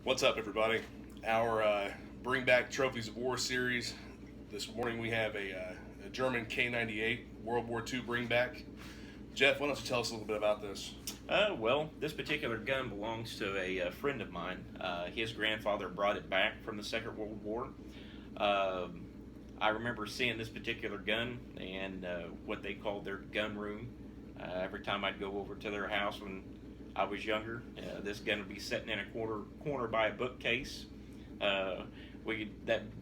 What's up, everybody? Our Bring Back Trophies of War series. This morning we have a German K98 World War II bring back. Jeff, why don't you tell us a little bit about this? Well, this particular gun belongs to a friend of mine. His grandfather brought it back from the Second World War. Um I remember seeing this particular gun and what they called their gun room. Every time I'd go over to their house when I was younger, this gun would be sitting in a corner by a bookcase. Uh,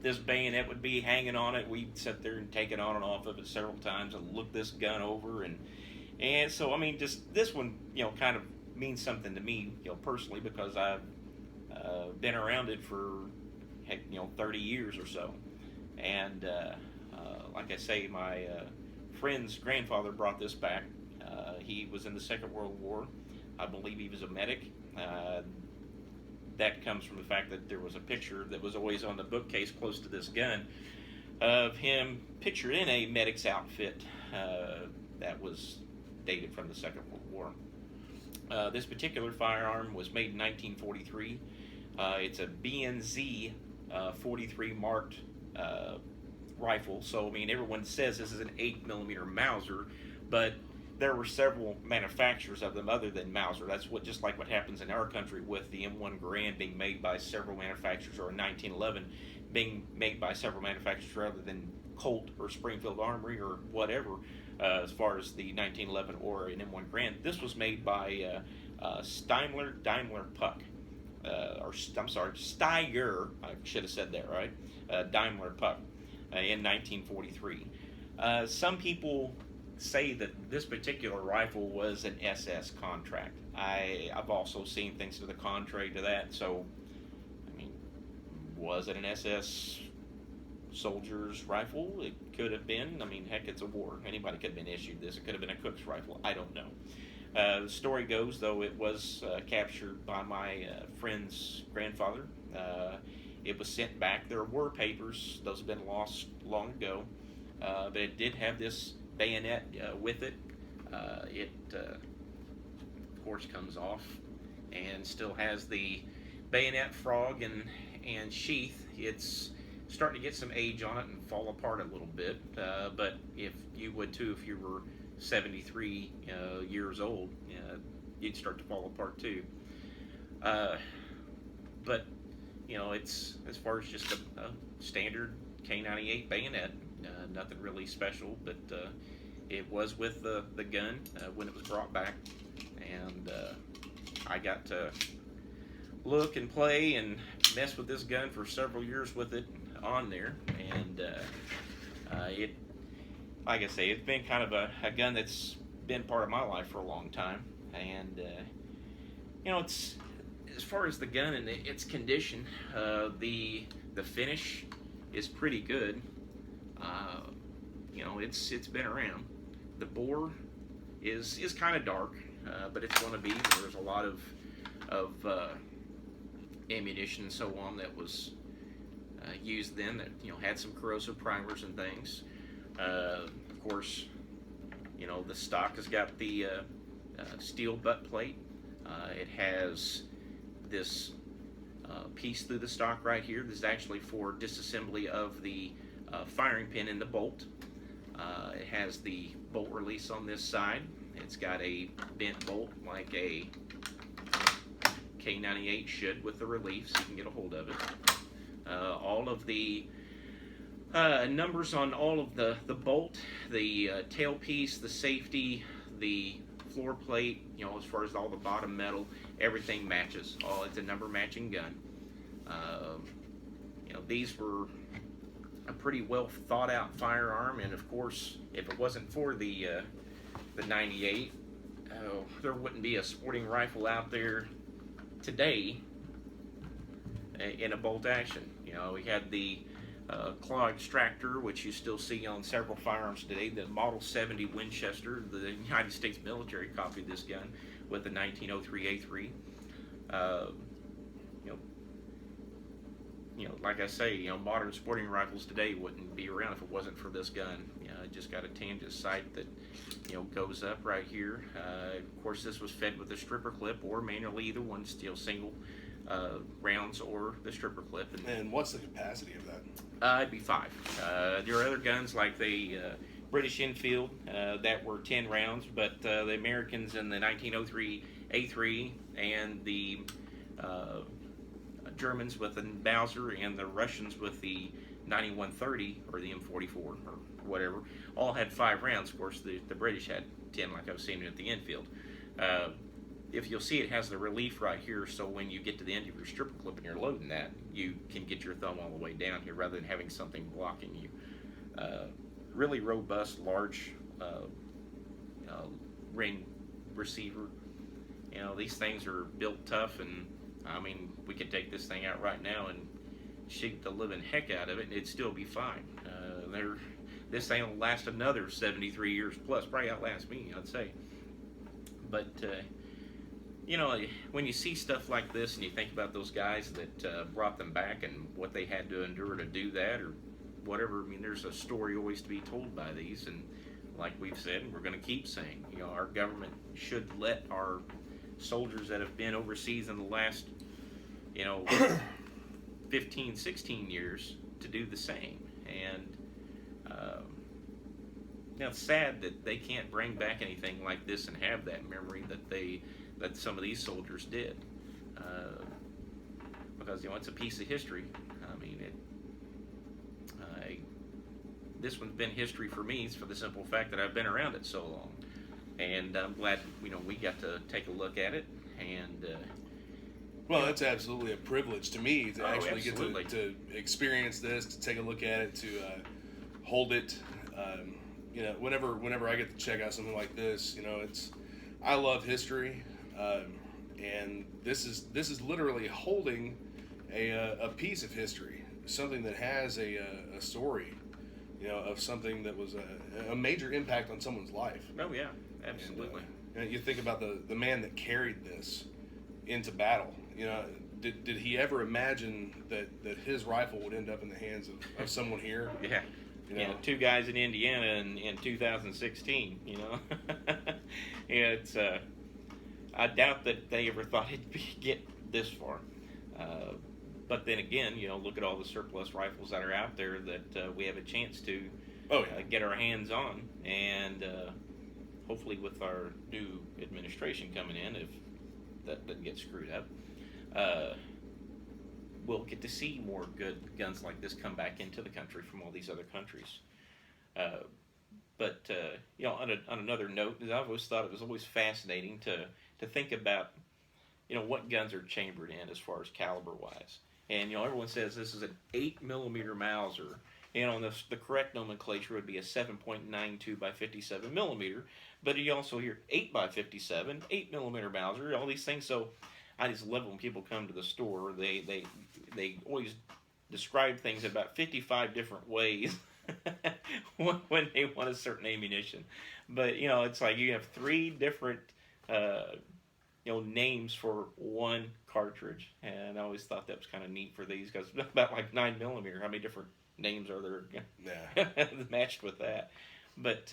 this bayonet would be hanging on it. We'd sit there and take it on and off of it several times and look this gun over, and so I mean, just this one, kind of means something to me, personally, because I've been around it for heck, 30 years or so. And like I say, my friend's grandfather brought this back. He was in the Second World War. I believe he was a medic. That comes from the fact that there was a picture that was always on the bookcase close to this gun of him pictured in a medic's outfit that was dated from the Second World War. This particular firearm was made in 1943. It's a BNZ 43 marked rifle. So I mean, everyone says this is an 8mm Mauser, but there were several manufacturers of them other than Mauser. That's just like what happens in our country with the M1 Garand being made by several manufacturers, or 1911 being made by several manufacturers rather than Colt or Springfield Armory or whatever. As far as the 1911 or an M1 Garand, this was made by Daimler Puck. I'm sorry, Steyr, I should have said that right, Daimler Puck, in 1943. Some people say that this particular rifle was an SS contract. I've also seen things to the contrary to that, so, I mean, was it an SS soldier's rifle? It could have been. I mean, heck, it's a war. Anybody could have been issued this. It could have been a cook's rifle. I don't know. The story goes, though, it was captured by my friend's grandfather. It was sent back. There were papers. Those have been lost long ago. But it did have this bayonet with it. It, of course, comes off and still has the bayonet frog and sheath. It's starting to get some age on it and fall apart a little bit. But if you would too, if you were 73 years old, you'd start to fall apart too. But it's as far as just a standard K98 bayonet, nothing really special. But it was with the gun when it was brought back, and I got to look and play and mess with this gun for several years with it on there, and it, like I say, it's been kind of a gun that's been part of my life for a long time. And it's, as far as the gun and its condition, the finish is pretty good. It's been around. The bore is kind of dark, but it's going to be. There's a lot of ammunition and so on that was used then that had some corrosive primers and things. Of course, the stock has got the steel butt plate. It has this piece through the stock right here. This is actually for disassembly of the firing pin in the bolt. It has the bolt release on this side. It's got a bent bolt like a K98 should, with the relief so you can get a hold of it. All of the numbers on all of the bolt, the tailpiece, the safety, the floor plate, as far as all the bottom metal, everything matches. It's a number matching gun. These were a pretty well thought out firearm, and of course, if it wasn't for the 98, there wouldn't be a sporting rifle out there today in a bolt action. We had the claw extractor, which you still see on several firearms today. The Model 70 Winchester, the United States military copied this gun with the 1903 A3. Like I say, modern sporting rifles today wouldn't be around if it wasn't for this gun. It just got a tangent sight that, goes up right here. Of course, this was fed with a stripper clip or manually, either one, single rounds or the stripper clip. And what's the capacity of that? It'd be 5. There are other guns like the British Enfield that were 10 rounds, but the Americans in the 1903 A3 and the Germans with the Mauser and the Russians with the 9130 or the M44 or whatever all had 5 rounds. Of course, the British had 10, like I was saying at the Enfield. If you'll see, it has the relief right here, so when you get to the end of your stripper clip and you're loading that, you can get your thumb all the way down here rather than having something blocking you. Really robust, large ring receiver. You know, these things are built tough, and I mean, we could take this thing out right now and shake the living heck out of it, and it'd still be fine. This thing will last another 73 years plus, probably outlast me, I'd say. But you know, when you see stuff like this and you think about those guys that brought them back and what they had to endure to do that or whatever, I mean, there's a story always to be told by these. And like we've said, and we're going to keep saying, you know, our government should let our soldiers that have been overseas in the last, you know, 15, 16 years to do the same. And you know, it's sad that they can't bring back anything like this and have that memory that some of these soldiers did, because you know, it's a piece of history. I mean, this one's been history for me for the simple fact that I've been around it so long, and I'm glad, you know, we got to take a look at it. And well, it's absolutely a privilege to me to actually absolutely. get to experience this, to take a look at it, to hold it. You know, whenever I get to check out something like this, you know, I love history, and this is literally holding a piece of history, something that has a story, you know, of something that was a major impact on someone's life. Oh yeah, absolutely. And you think about the man that carried this into battle. You know, did he ever imagine that his rifle would end up in the hands of someone here? Yeah. You know? Yeah, 2 guys in Indiana in 2016, you know. Yeah, it's I doubt that they ever thought it'd get this far. But then again, you know, look at all the surplus rifles that are out there that we have a chance to get our hands on, and hopefully with our new administration coming in, if that doesn't get screwed up, we'll get to see more good guns like this come back into the country from all these other countries. But you know, on another note, I've always thought it was always fascinating to think about, you know, what guns are chambered in as far as caliber wise. And you know, everyone says this is an 8mm Mauser. You know, and the correct nomenclature would be a 7.92 by 57 millimeter. But you also hear 8 by 57, 8mm Mauser, all these things. So I just love when people come to the store. They always describe things about 55 different ways when they want a certain ammunition. But you know, it's like you have 3 different you know, names for one cartridge, and I always thought that was kind of neat for these, because about like 9mm, how many different names are there? Yeah. Matched with that, but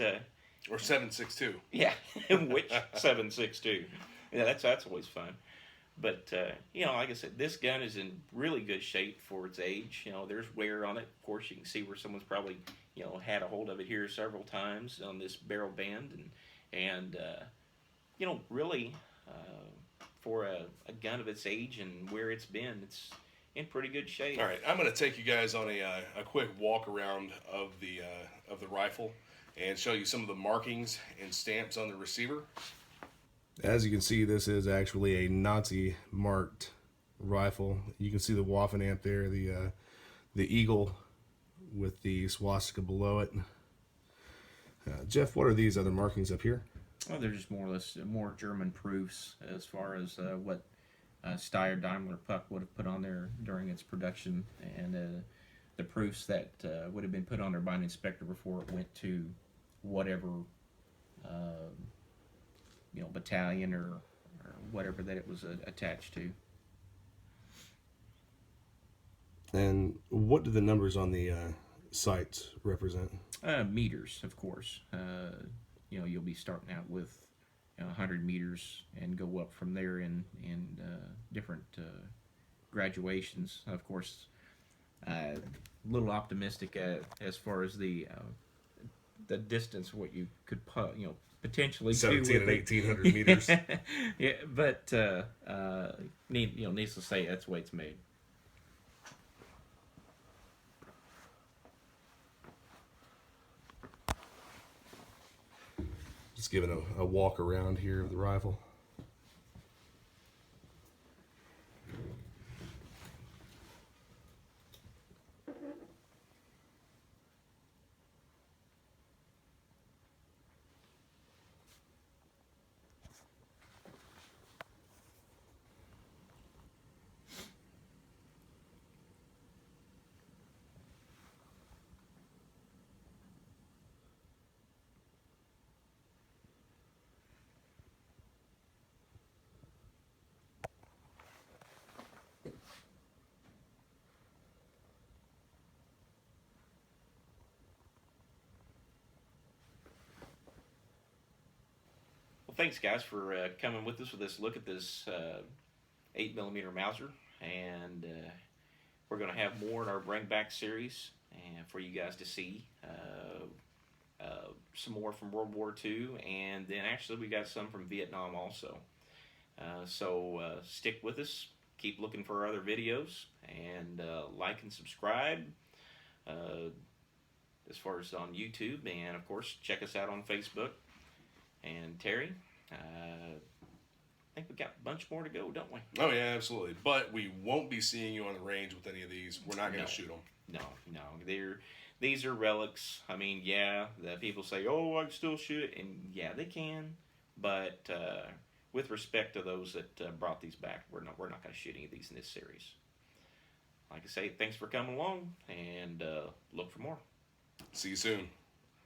or 7.62. Yeah, which 7.62? Yeah, that's always fun. But you know, like I said, this gun is in really good shape for its age. You know, there's wear on it. Of course, you can see where someone's probably, you know, had a hold of it here several times on this barrel band, and you know, really, for a gun of its age and where it's been, it's in pretty good shape. All right, I'm going to take you guys on a quick walk around of the rifle and show you some of the markings and stamps on the receiver. As you can see, this is actually a Nazi marked rifle. You can see the Waffen amp there, the eagle with the swastika below it. Jeff, what are these other markings up here? Well, they're just more or less more German proofs as far as what Steyr Daimler Puck would have put on there during its production, and the proofs that would have been put on there by an inspector before it went to whatever you know, battalion or whatever that it was attached to. And what do the numbers on the sights represent? Meters, of course. You know, you'll be starting out with 100 meters and go up from there in different graduations. Of course, a little optimistic as far as the distance what you could potentially do 17 with and it. 1800 meters. Yeah, but needless to say, that's the way it's made. Just giving a walk around here of the rifle. Well, thanks guys for coming with us with this look at this 8mm Mauser, and we're going to have more in our Bring Back series and for you guys to see. Some more from World War II, and then actually we got some from Vietnam also. So stick with us, keep looking for our other videos, and like and subscribe as far as on YouTube, and of course check us out on Facebook. And Terry, I think we got a bunch more to go, don't we? Oh yeah, absolutely. But we won't be seeing you on the range with any of these. We're not going to shoot them. No. These are relics. I mean, yeah, the people say, "Oh, I can still shoot it," and yeah, they can. But with respect to those that brought these back, we're not going to shoot any of these in this series. Like I say, thanks for coming along, and look for more. See you soon.